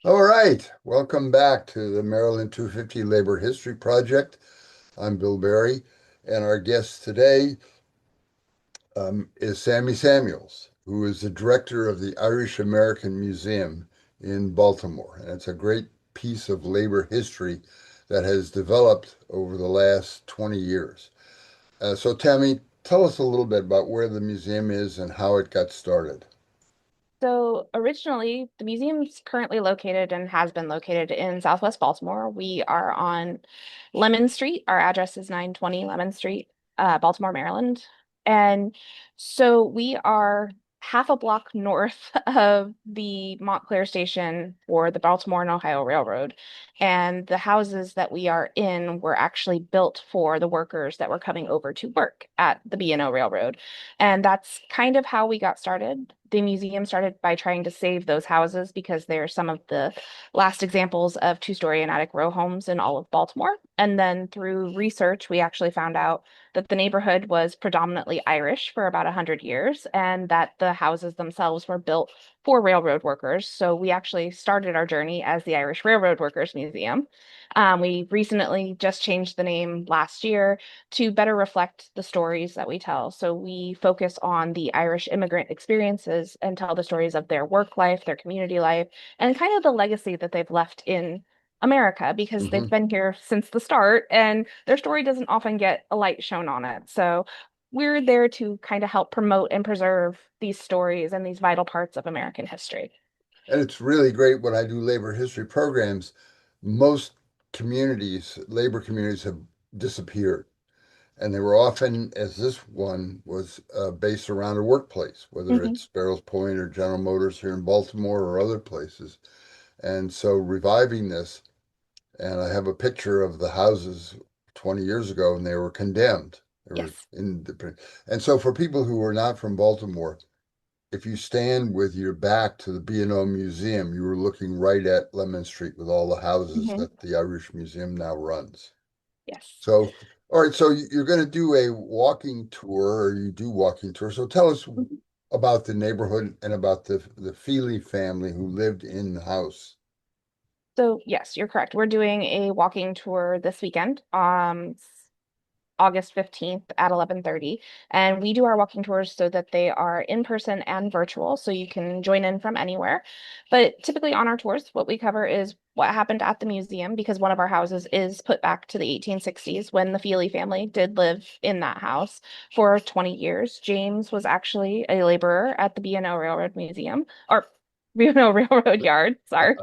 All right, welcome back to the Maryland 250 Labor History Project. I'm Bill Berry, and our guest today is Sammie Samuels, who is the director of the Irish American Museum in Baltimore. And it's a great piece of labor history that has developed over the last 20 years. So, Tammy, tell us a little bit about where the museum is and how it got started. So originally, the museum's currently located and has been located in Southwest Baltimore. We are on Lemon Street. Our address is 920 Lemon Street, Baltimore, Maryland. And so we are half a block north of the Montclair station for the Baltimore and Ohio Railroad. And the houses that we are in were actually built for the workers that were coming over to work at the B&O Railroad. And that's kind of how we got started. The museum started by trying to save those houses because they're some of the last examples of two-story and attic row homes in all of Baltimore. And then through research, we actually found out that the neighborhood was predominantly Irish for about 100 years and that the houses themselves were built for railroad workers. So we actually started our journey as the Irish Railroad Workers Museum. We recently just changed the name last year to better reflect the stories that we tell. So we focus on the Irish immigrant experiences and tell the stories of their work life, their community life, and kind of the legacy that they've left in America because they've Hmm. been here since the start and their story doesn't often get a light shown on it. So we're there to kind of help promote and preserve these stories and these vital parts of American history. And it's really great when I do labor history programs. Most communities, labor communities, have disappeared. And they were often, as this one was, based around a workplace, whether Hmm. it's Sparrows Point or General Motors here in Baltimore or other places. And so reviving this, and I have a picture of the houses 20 years ago, and they were condemned. They were Yes. in the, and so for people who are not from Baltimore, if you stand with your back to the B&O Museum, you were looking right at Lemon Street with all the houses Hmm. that the Irish Museum now runs. Yes. So, all right, so you're going to do a walking tour, or you do walking tour. So tell us Mhm. about the neighborhood and about the Feely family who lived in the house. So yes, you're correct. We're doing a walking tour this weekend. August 15th at 11:30. And we do our walking tours so that they are in person and virtual, so you can join in from anywhere. But typically on our tours, what we cover is what happened at the museum because one of our houses is put back to the 1860s when the Feely family did live in that house for 20 years. James was actually a laborer at the B&O Railroad Museum or B&O Railroad Yard, sorry.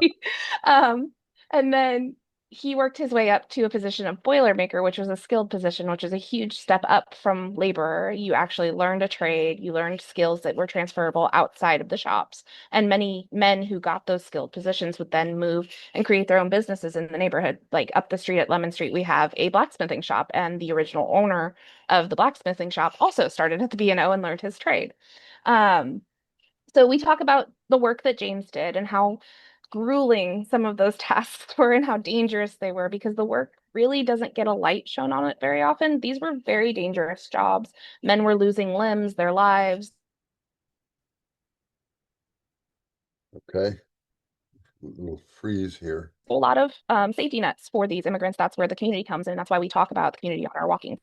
Um, and then he worked his way up to a position of Boilermaker, which was a skilled position, which is a huge step up from laborer. You actually learned a trade, you learned skills that were transferable outside of the shops. And many men who got those skilled positions would then move and create their own businesses in the neighborhood. Like up the street at Lemon Street, we have a blacksmithing shop, and the original owner of the blacksmithing shop also started at the B&O and learned his trade. Um, so we talk about the work that James did and how grueling some of those tasks were and how dangerous they were because the work really doesn't get a light shown on it very often. These were very dangerous jobs. Men were losing limbs, their lives. Okay, a little freeze here. A lot of safety nets for these immigrants. That's where the community comes in. That's why we talk about the community on our walking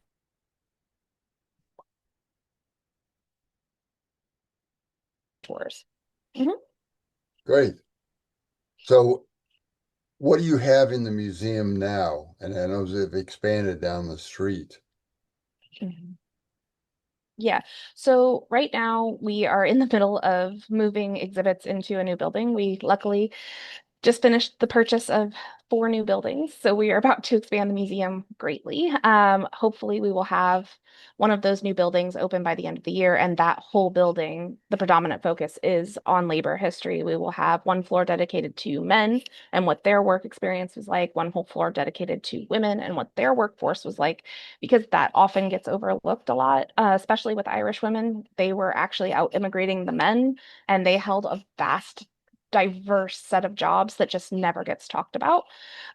tours. Mhm. Great. So, what do you have in the museum now? And I know they've expanded down the street. Mhm. Yeah. So right now we are in the middle of moving exhibits into a new building. We luckily just finished the purchase of four new buildings, so we are about to expand the museum greatly. Hopefully, we will have one of those new buildings open by the end of the year, and that whole building, the predominant focus is on labor history. We will have one floor dedicated to men and what their work experience was like, one whole floor dedicated to women and what their workforce was like, because that often gets overlooked a lot, especially with Irish women. They were actually out immigrating the men, and they held a vast diverse set of jobs that just never gets talked about.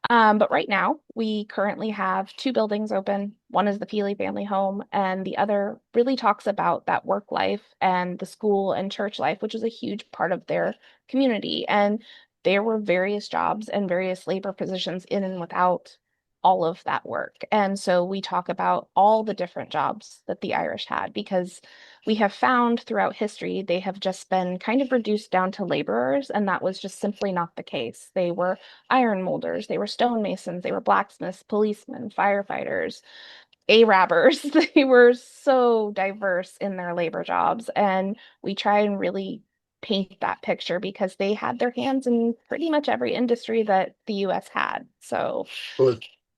But right now, we currently have two buildings open. One is the Feely family home, and the other really talks about that work life and the school and church life, which is a huge part of their community. And there were various jobs and various labor positions in and without all of that work. And so we talk about all the different jobs that the Irish had because we have found throughout history they have just been kind of reduced down to laborers, and that was just simply not the case. They were iron molders, they were stonemasons, they were blacksmiths, policemen, firefighters, Arabbers. They were so diverse in their labor jobs. And we try and really paint that picture because they had their hands in pretty much every industry that the US had. So, Well,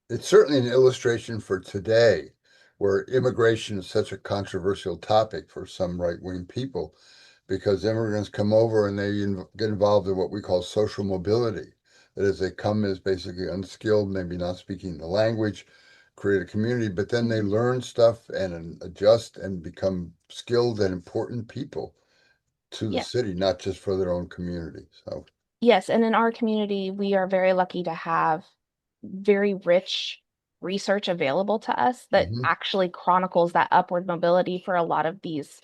it's certainly an illustration for today, where immigration is such a controversial topic for some right-wing people, because immigrants come over and get involved in what we call social mobility. That is, they come as basically unskilled, maybe not speaking the language, create a community, but then they mhm. learn stuff and adjust and become skilled and important people to the Yeah. city, not just for their own community. So, Yes, and in our community, we are very lucky to have very rich research available to us that mhm, actually chronicles that upward mobility for a lot of these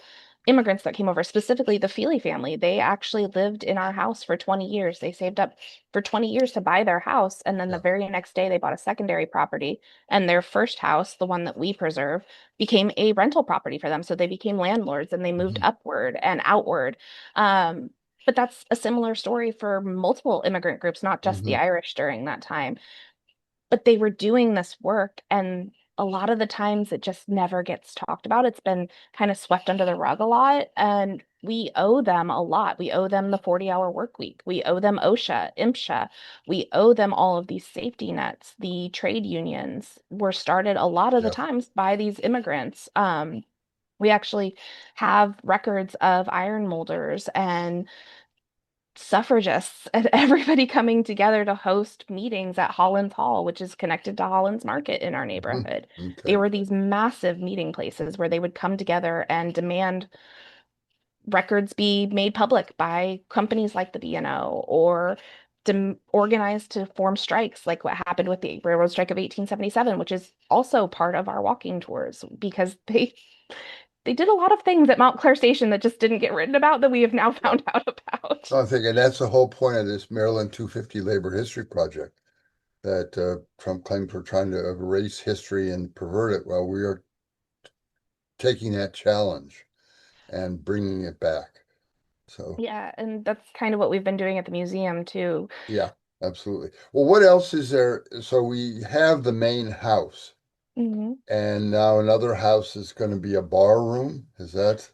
immigrants that came over, specifically the Feely family. They actually lived in our house for 20 years. They saved up for 20 years to buy their house, and then the yeah. very next day they bought a secondary property, and their first house, the one that we preserve, became a rental property for them. So they became landlords and they moved Mhm, upward and outward. But that's a similar story for multiple immigrant groups, not just the mhm. Irish during that time. But they were doing this work, and a lot of the times it just never gets talked about. It's been kind of swept under the rug a lot, and we owe them a lot. We owe them the 40-hour work week. We owe them OSHA, IMSHA. We owe them all of these safety nets. The trade unions were started a lot of the Yeah. times by these immigrants. We actually have records of iron molders and suffragists and everybody coming together to host meetings at Holland's Hall, which is connected to Holland's Market in our Mhm. neighborhood. They Okay. were these massive meeting places where they would come together and demand records be made public by companies like the B&O or organize to form strikes like what happened with the railroad strike of 1877, which is also part of our walking tours because they did a lot of things at Mount Clair Station that just didn't get written about that we have now Yeah. found out about. I think, and that's the whole point of this Maryland 250 Labor History Project that Trump claims we're trying to erase history and pervert it. Well, we are taking that challenge and bringing it back. So, Yeah, and that's kind of what we've been doing at the museum too. yeah, absolutely. Well, what else is there? So we have the main house, Hmm. and now another house is going to be a bar room. Is that,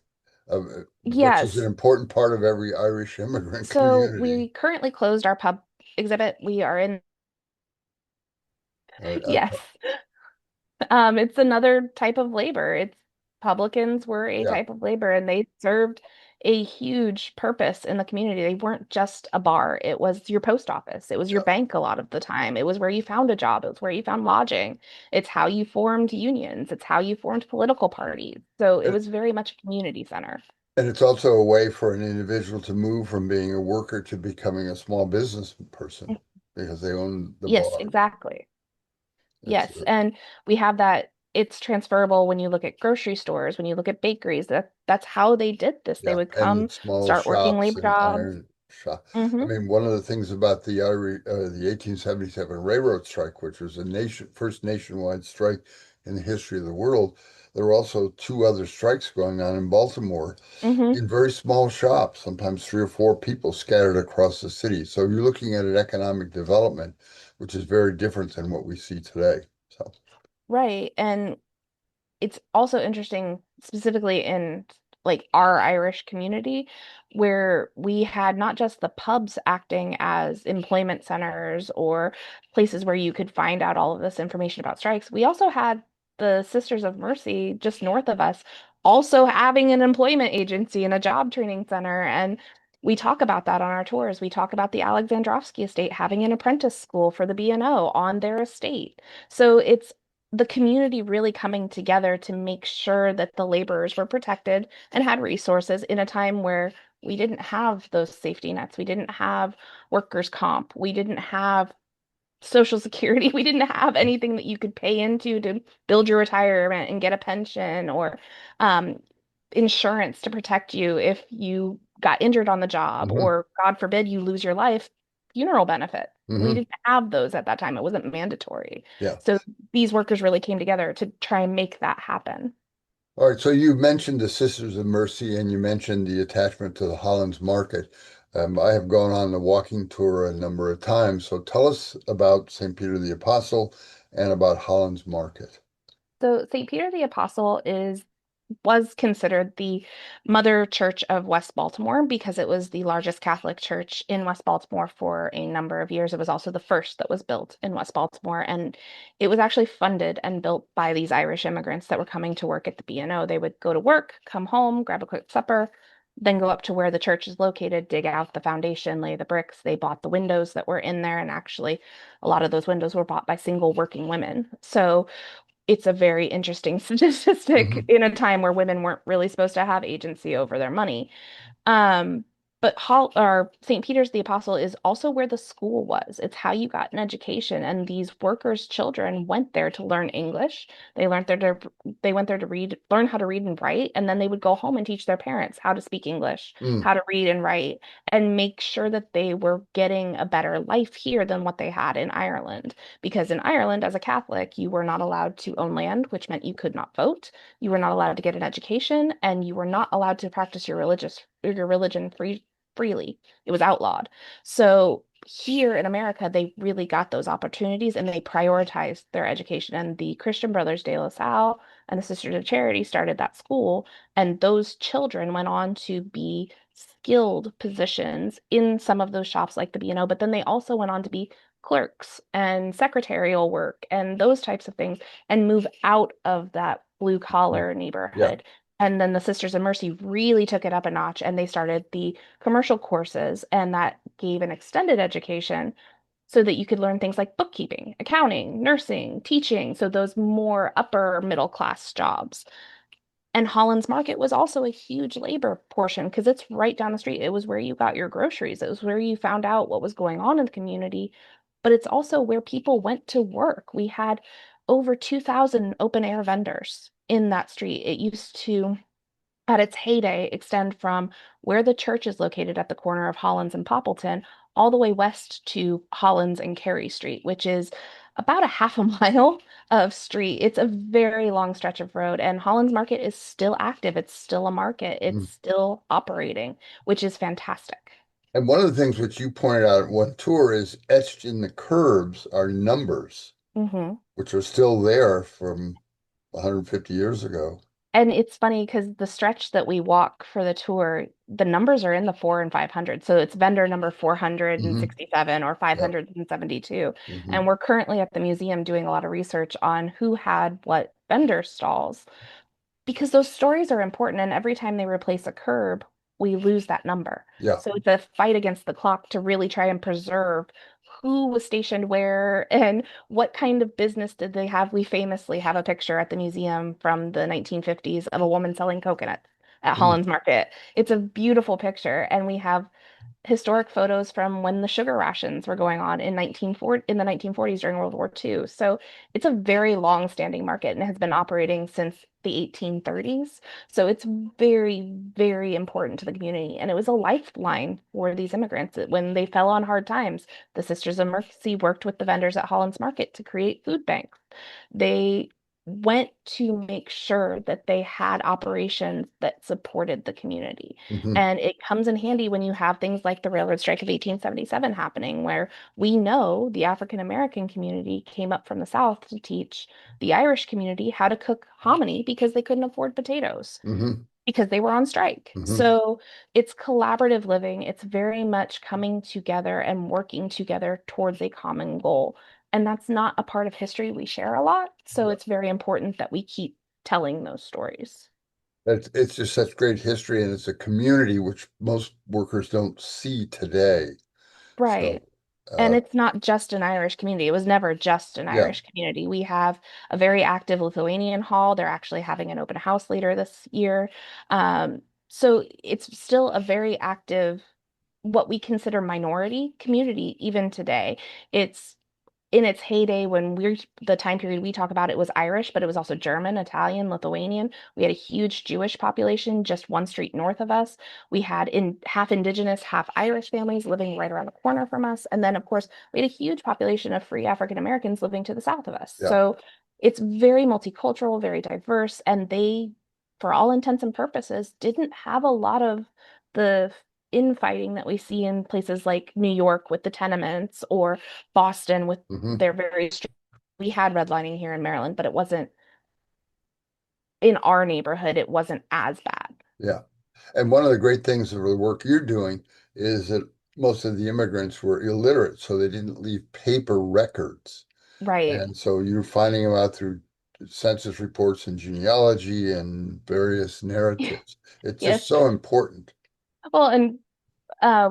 which is an Yes. important part of every Irish immigrant So community? we currently closed our pub exhibit. We are in, Uh, uh, yes. It's another type of labor. It's publicans were a yeah, type of labor and they served a huge purpose in the community. They weren't just a bar. It was your post office. It was your yeah. bank a lot of the time. It was where you found a job. It was where you found lodging. It's how you formed unions. It's how you formed political parties. So it And, was very much a community center. and it's also a way for an individual to move from being a worker to becoming a small business person because they own the Yes, bar. exactly. It's Yes, and we have that it's transferable when you look at grocery stores, when you look at bakeries. That's how they did this. They Yeah, would and come, small start working shops labor and jobs. iron shop. I Hmm. mean, one of the things about the 1877 railroad strike, which was a first nationwide strike in the history of the world, there were also two other strikes going on in Baltimore Hmm. in very small shops, sometimes three or four people scattered across the city. So you're looking at an economic development, which is very different than what we see today. So, Right. And it's also interesting, specifically in like our Irish community, where we had not just the pubs acting as employment centers or places where you could find out all of this information about strikes. We also had the Sisters of Mercy just north of us also having an employment agency and a job training center. And we talk about that on our tours. We talk about the Alexandrovsky estate having an apprentice school for the B&O on their estate. So it's the community really coming together to make sure that the laborers were protected and had resources in a time where we didn't have those safety nets. We didn't have workers' comp. We didn't have Social Security. We didn't have anything that you could pay into to build your retirement and get a pension or um, insurance to protect you if you got injured on the job mhm. or, God forbid, you lose your life. funeral benefit. We Hmm. didn't have those at that time. It wasn't mandatory. Yeah. So these workers really came together to try and make that happen. All right. So you mentioned the Sisters of Mercy and you mentioned the attachment to the Holland's Market. I have gone on the walking tour a number of times. So tell us about St. Peter the Apostle and about Holland's Market. So St. Peter the Apostle is was considered the mother church of West Baltimore because it was the largest Catholic church in West Baltimore for a number of years. It was also the first that was built in West Baltimore, and it was actually funded and built by these Irish immigrants that were coming to work at the B&O. They would go to work, come home, grab a quick supper, then go up to where the church is located, dig out the foundation, lay the bricks. They bought the windows that were in there, and actually, a lot of those windows were bought by single working women. So it's a very interesting statistic Hmm. in a time where women weren't really supposed to have agency over their money. Um, but Hall or St. Peter's the Apostle is also where the school was. It's how you got an education, and these workers' children went there to learn English. They went there to learn how to read and write, and then they would go home and teach their parents how to speak English, Mm. how to read and write, and make sure that they were getting a better life here than what they had in Ireland. Because in Ireland, as a Catholic, you were not allowed to own land, which meant you could not vote. You were not allowed to get an education, and you were not allowed to practice your religion freely. It was outlawed. So here in America, they really got those opportunities and they prioritized their education. And the Christian Brothers de La Salle and the Sisters of Charity started that school, and those children went on to be skilled positions in some of those shops like the B&O, but then they also went on to be clerks and secretarial work and those types of things and move out of that blue Mm. collar Yeah. neighborhood. And then the Sisters of Mercy really took it up a notch and they started the commercial courses, and that gave an extended education so that you could learn things like bookkeeping, accounting, nursing, teaching. So those more upper middle class jobs. And Holland's Market was also a huge labor portion because it's right down the street. It was where you got your groceries. It was where you found out what was going on in the community, but it's also where people went to work. We had over 2,000 open air vendors in that street. It used to, at its heyday, extend from where the church is located at the corner of Hollands and Poppleton all the way west to Hollands and Carey Street, which is about a half a mile of street. It's a very long stretch of road, and Hollands Market is still active. It's still a market. It's Mm. still operating, which is fantastic. And one of the things which you pointed out at one tour is etched in the curbs are numbers, Hmm. which are still there from 150 years ago. And it's funny because the stretch that we walk for the tour, the numbers are in the 4 and 500. So it's vendor number Hmm. 467 or Yeah. 572. Hmm. And we're currently at the museum doing a lot of research on who had what vendor stalls because those stories are important. And every time they replace a curb, we lose that number. Yeah. So it's a fight against the clock to really try and preserve who was stationed where and what kind of business did they have. We famously have a picture at the museum from the 1950s of a woman selling coconuts at Mm. Holland's Market. It's a beautiful picture, and we have historic photos from when the sugar rations were going on in 1940 in the 1940s during World War II. So it's a very long-standing market and has been operating since the 1830s. So it's very, very important to the community. And it was a lifeline for these immigrants. When they fell on hard times, the Sisters of Mercy worked with the vendors at Holland's Market to create food banks. They went to make sure that they had operations that supported the community. Hmm. And it comes in handy when you have things like the railroad strike of 1877 happening, where we know the African American community came up from the South to teach the Irish community how to cook hominy because they couldn't afford potatoes Hmm. because they were on strike. Hmm. So it's collaborative living. It's very much coming together and working together towards a common goal. And that's not a part of history we share a lot. So Yeah. it's very important that we keep telling those stories. It's just such great history, and it's a community which most workers don't see today. So, Right. And uh, it's not just an Irish community. It was never just an yeah. Irish community. We have a very active Lithuanian hall. They're actually having an open house later this year. So it's still a very active, what we consider minority community even today. It's in its heyday, when we're the time period we talk about, it was Irish, but it was also German, Italian, Lithuanian. We had a huge Jewish population just one street north of us. We had in half indigenous, half Irish families living right around the corner from us. And then, of course, we had a huge population of free African Americans living to the south of us. Yeah. So it's very multicultural, very diverse, and they, for all intents and purposes, didn't have a lot of the infighting that we see in places like New York with the tenements or Boston with Hmm. their very strict. We had redlining here in Maryland, but it wasn't in our neighborhood, it wasn't as bad. Yeah. And one of the great things of the work you're doing is that most of the immigrants were illiterate, so they didn't leave paper records. Right. And so you're finding them out through census reports and genealogy and various narratives. It's Yes. just so important. Well, and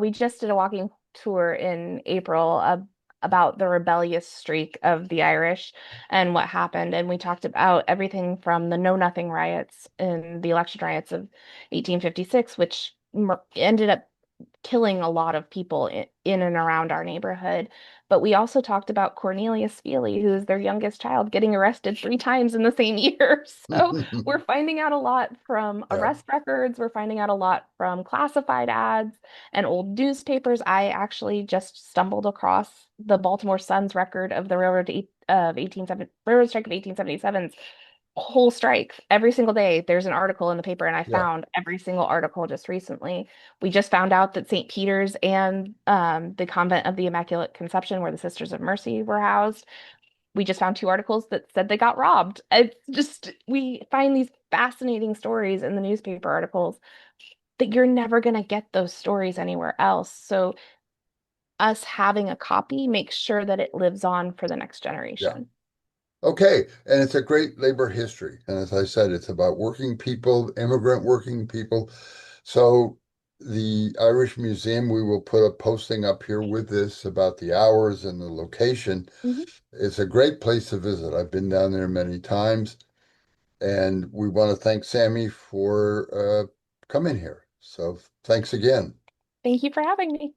we just did a walking tour in April about the rebellious streak of the Irish and what happened. And we talked about everything from the Know Nothing riots and the election riots of 1856, which ended up killing a lot of people in and around our neighborhood. But we also talked about Cornelius Feely, who's their youngest child, getting arrested 3 times in the same year. So we're finding out a lot from Yeah. arrest records. We're finding out a lot from classified ads and old newspapers. I actually just stumbled across the Baltimore Sun's record of the railroad strike of 1877's whole strike. Every single day there's an article in the paper, and I Yeah. found every single article just recently. We just found out that St. Peter's and the Convent of the Immaculate Conception, where the Sisters of Mercy were housed, we just found 2 articles that said they got robbed. It's just, we find these fascinating stories in the newspaper articles that you're never going to get those stories anywhere else. So us having a copy makes sure that it lives on for the next Yeah. generation. Okay. And it's a great labor history. And as I said, it's about working people, immigrant working people. So the Irish Museum, we will put a posting up here with this about the hours and the location. Mhm. It's a great place to visit. I've been down there many times, and we want to thank Sammie for coming here. So thanks again. Thank you for having me.